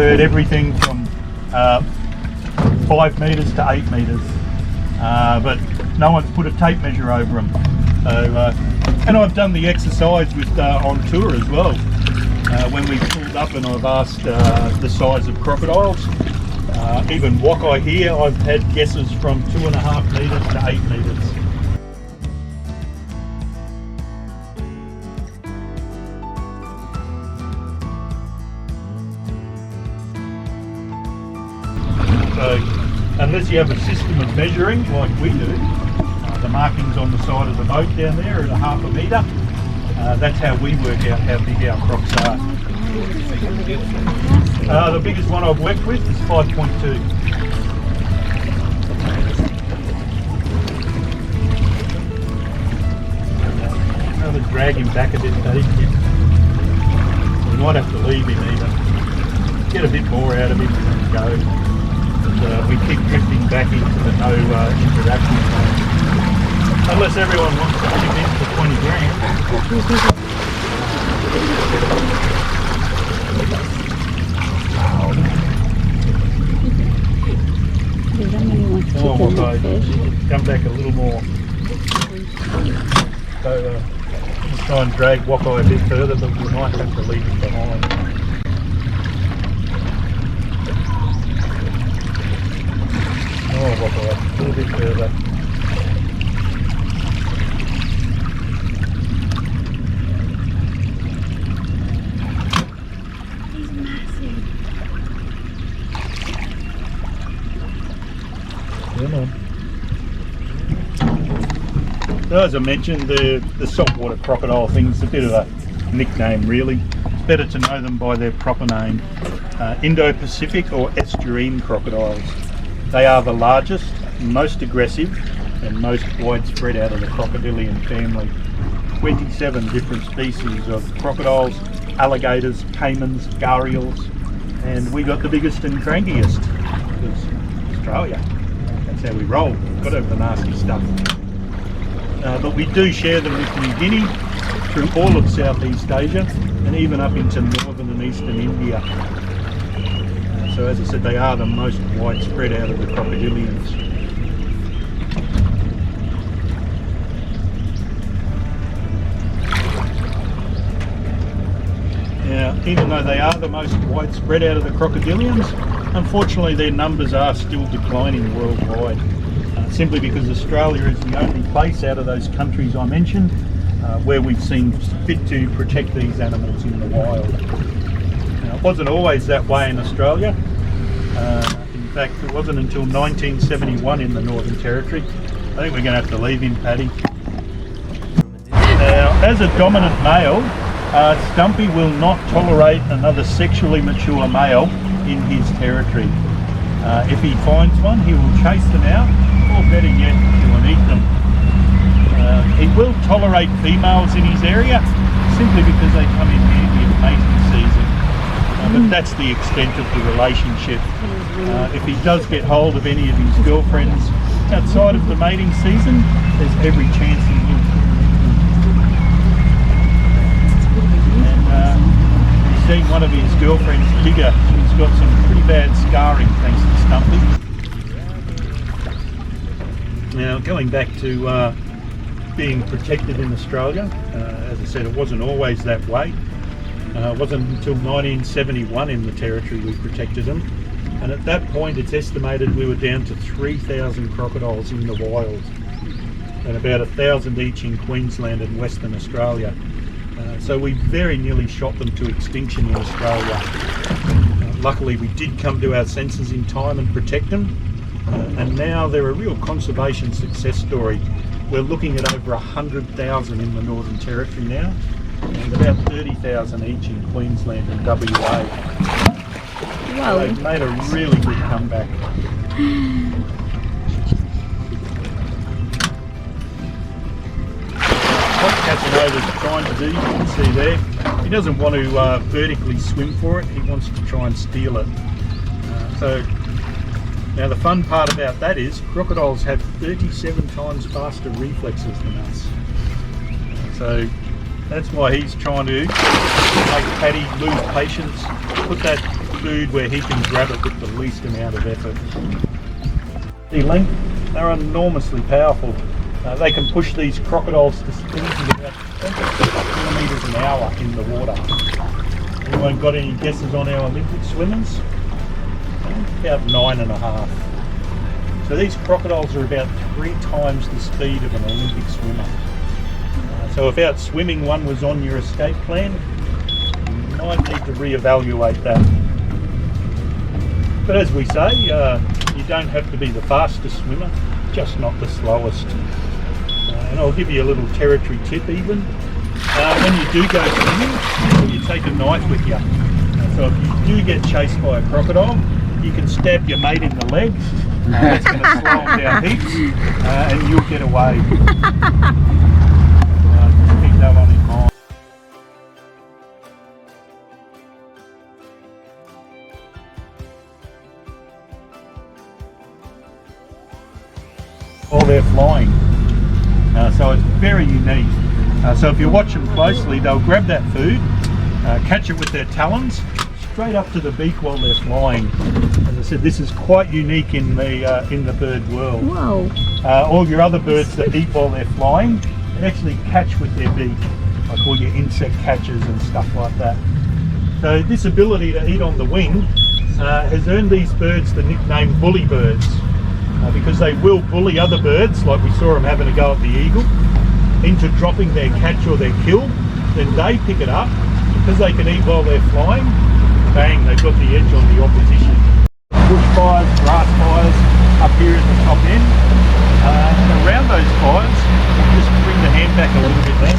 bird everything from 5 metres to 8 metres, but no one's put a tape measure over them. So, and I've done the exercise with on tour as well. When we pulled up and I've asked the size of crocodiles, even wokeye here, I've had guesses from 2.5 metres to 8 metres. So, unless you have a system of measuring like we do, the markings on the side of the boat down there at 1/2 metre, that's how we work out how big our crocs are. The biggest one I've worked with is 5.2. I'll drag him back a bit, Daddy. We might have to leave him even. Get a bit more out of him and then go. But, we keep drifting back into the no interaction zone. Unless everyone wants to chip in for 20 grand. Oh, come back a little more. So just try and drag Wokeye a bit further, but we might have to leave him behind. Oh, Wokeye, a little bit further. So as I mentioned, the saltwater crocodile thing's a bit of a nickname really. It's better to know them by their proper name. Indo-Pacific or estuarine crocodiles. They are the largest, most aggressive and most widespread out of the crocodilian family. 27 different species of crocodiles, alligators, caimans, gharials, and we got the biggest and crankiest because Australia. That's how we roll. We've got over the nasty stuff. But we do share them with New Guinea, through all of Southeast Asia, and even up into northern and eastern India. So as I said, they are the most widespread out of the crocodilians. Now, even though they are the most widespread out of the crocodilians, unfortunately their numbers are still declining worldwide. Simply because Australia is the only place out of those countries I mentioned where we've seen fit to protect these animals in the wild. Now, it wasn't always that way in Australia. In fact, it wasn't until 1971 in the Northern Territory. I think we're going to have to leave him, Paddy. Now, as a dominant male, Stumpy will not tolerate another sexually mature male in his territory. If he finds one, he will chase them out, or better yet, he will eat them. He will tolerate females in his area simply because they come in handy at mating season, but that's the extent of the relationship. If he does get hold of any of his girlfriends outside of the mating season, there's every chance he will kill them. And you've seen one of his girlfriends, Tigger. She's got some pretty bad scarring thanks to Stumpy. Now, going back to being protected in Australia, as I said, it wasn't always that way. It wasn't until 1971 in the territory we protected them, and at that point it's estimated we were down to 3,000 crocodiles in the wild, and about 1,000 each in Queensland and Western Australia. So we very nearly shot them to extinction in Australia. Luckily we did come to our senses in time and protect them, and now they're a real conservation success story. We're looking at over 100,000 in the Northern Territory now, and about 30,000 each in Queensland and WA. Wow. They've made a really good comeback. What Casanova's trying to do, you can see there, he doesn't want to vertically swim for it, he wants to try and steal it. Now the fun part about that is crocodiles have 37 times faster reflexes than us. So that's why he's trying to make Paddy lose patience, put that food where he can grab it with the least amount of effort. The length, they're enormously powerful. They can push these crocodiles to speeds of about 20 kilometres an hour in the water. Anyone got any guesses on our Olympic swimmers? About 9.5. So these crocodiles are about 3 times the speed of an Olympic swimmer. So if out swimming one was on your escape plan, you might need to reevaluate that. But as we say, you don't have to be the fastest swimmer, just not the slowest. And I'll give you a little territory tip even. When you do go swimming, you take a knife with you. So if you do get chased by a crocodile, you can stab your mate in the leg. That's going to slow them down heaps, and you'll get away. Keep that one in mind. While they're flying, so it's very unique. So if you watch them closely, they'll grab that food, catch it with their talons, straight up to the beak while they're flying. As I said, this is quite unique in the bird world. Whoa. All your other birds that eat while they're flying, they actually catch with their beak, like all your insect catchers and stuff like that. So this ability to eat on the wing has earned these birds the nickname bully birds, because they will bully other birds, like we saw them having a go at the eagle, into dropping their catch or their kill. Then they pick it up, because they can eat while they're flying. Bang, they've got the edge on the opposition. Bushfires, grass fires up here at the top end. And around those fires, just bring the hand back a little bit then.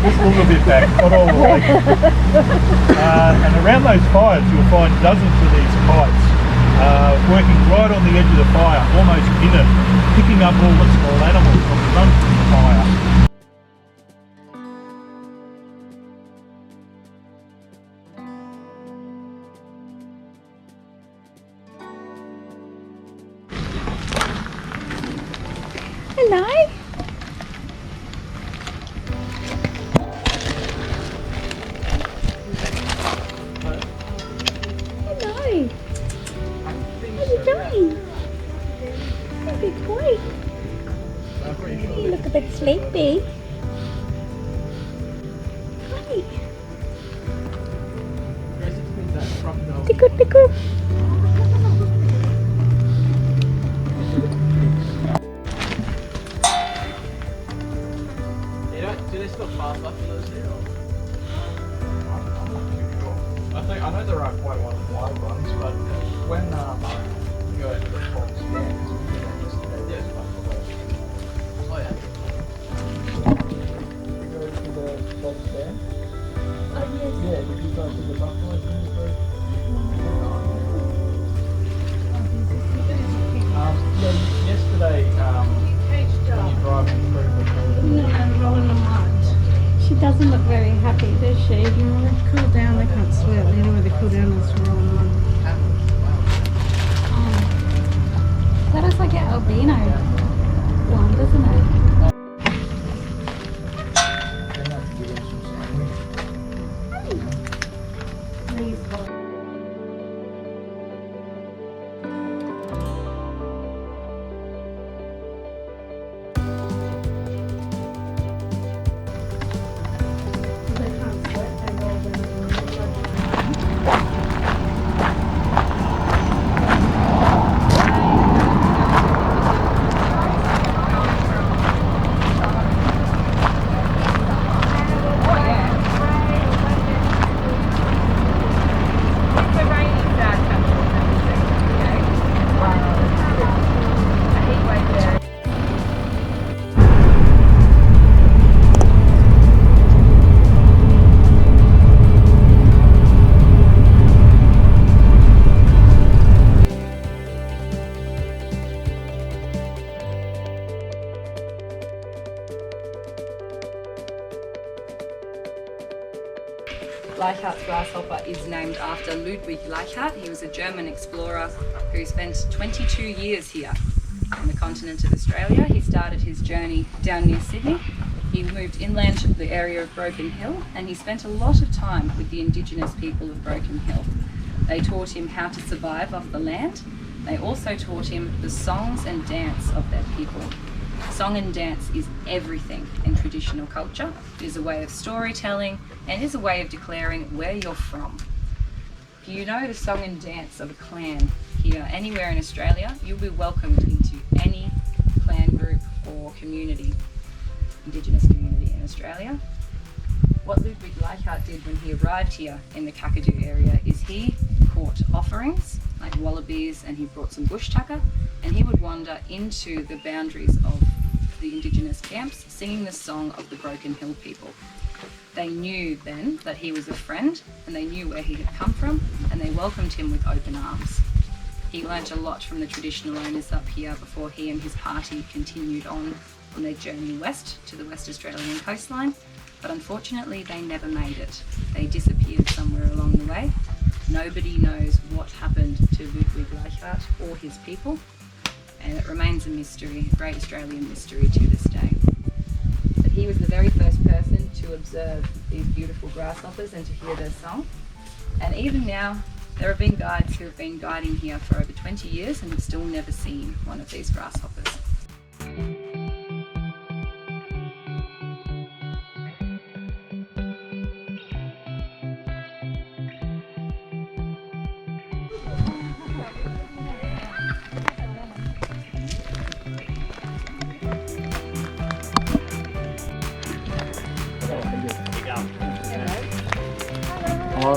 Just a little bit back, not all the way. And around those fires you'll find dozens of these kites working right on the edge of the fire, almost in it, picking up all the small animals on the run from the fire. Hello. Hello. How are you doing? Good boy. You look a bit sleepy. Hi. Tickle, tickle. Do they still fast up to those here? I know there are quite a lot of wild ones, but when you go into the fox stands, there's quite a lot. Oh yeah. You go to the fox stand? Oh yes. Yeah, did you go to the buffalo stand first? Yeah, yesterday when you're driving through the She doesn't look very happy, does she? You know, they cool down, they can't sweat. The only way they cool down is to roll them on. That is like an albino one, doesn't it? Leichhardt's grasshopper is named after Ludwig Leichhardt. He was a German explorer who spent 22 years here on the continent of Australia. He started his journey down near Sydney. He moved inland to the area of Broken Hill, and he spent a lot of time with the Indigenous people of Broken Hill. They taught him how to survive off the land. They also taught him the songs and dance of their people. Song and dance is everything in traditional culture. It is a way of storytelling and is a way of declaring where you're from. If you know the song and dance of a clan here anywhere in Australia, you'll be welcomed into any clan group or community, Indigenous community in Australia. What Ludwig Leichhardt did when he arrived here in the Kakadu area is he caught offerings like wallabies, and he brought some bush tucker, and he would wander into the boundaries of the Indigenous camps singing the song of the Broken Hill people. They knew then that he was a friend, and they knew where he had come from, and they welcomed him with open arms. He learnt a lot from the traditional owners up here before he and his party continued on their journey west to the West Australian coastline, but unfortunately they never made it. They disappeared somewhere along the way. Nobody knows what happened to Ludwig Leichhardt or his people, and it remains a mystery, a great Australian mystery to this day. But he was the very first person to observe these beautiful grasshoppers and to hear their song. And even now, there have been guides who have been guiding here for over 20 years and have still never seen one of these grasshoppers.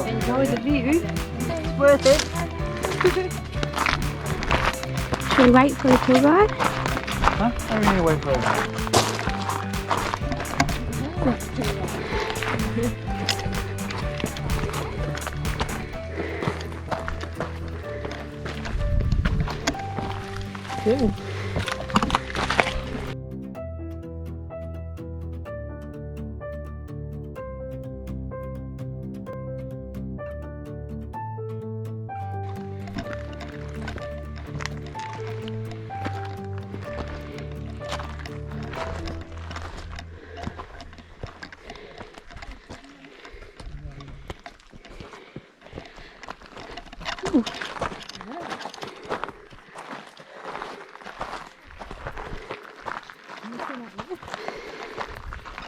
Enjoy the view. It's worth it. Should we wait for the tour guide? Huh? I don't need to wait for it. Good.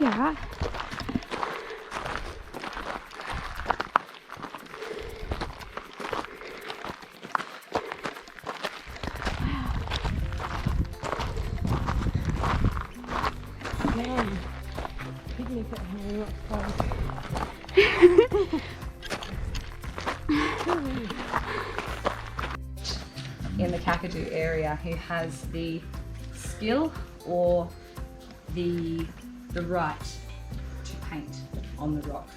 Yeah. In the Kakadu area who has the skill or the right to paint on the rock.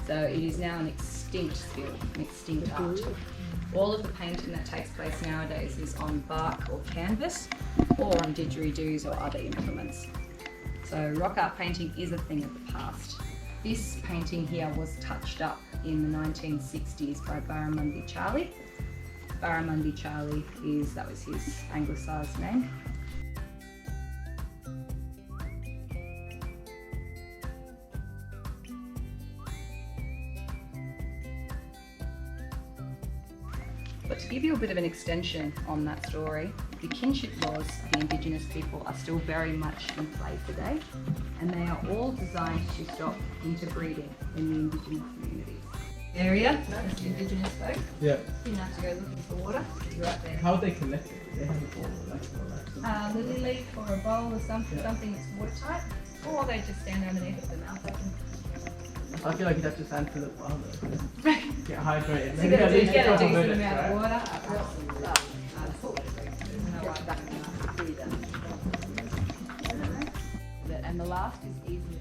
So it is now an extinct skill, an extinct art. All of the painting that takes place nowadays is on bark or canvas or on didgeridoos or other implements. So rock art painting is a thing of the past. This painting here was touched up in the 1960s by Burrunggui Charlie. Burrunggui Charlie that was his anglicised name. But to give you a bit of an extension on that story, the kinship laws of the Indigenous people are still very much in play today, and they are all designed to stop interbreeding in the Indigenous communities. Area, that's the Indigenous folk. Yeah. You didn't have to go looking for water, you're right there. How are they connected? Do they have a bowl or like Lily leaf or a bowl or something that's watertight, or they just stand underneath with their mouth open. I feel like you'd have to stand for the while though. Get hydrated. So you gotta do a decent amount of water. And the last is easily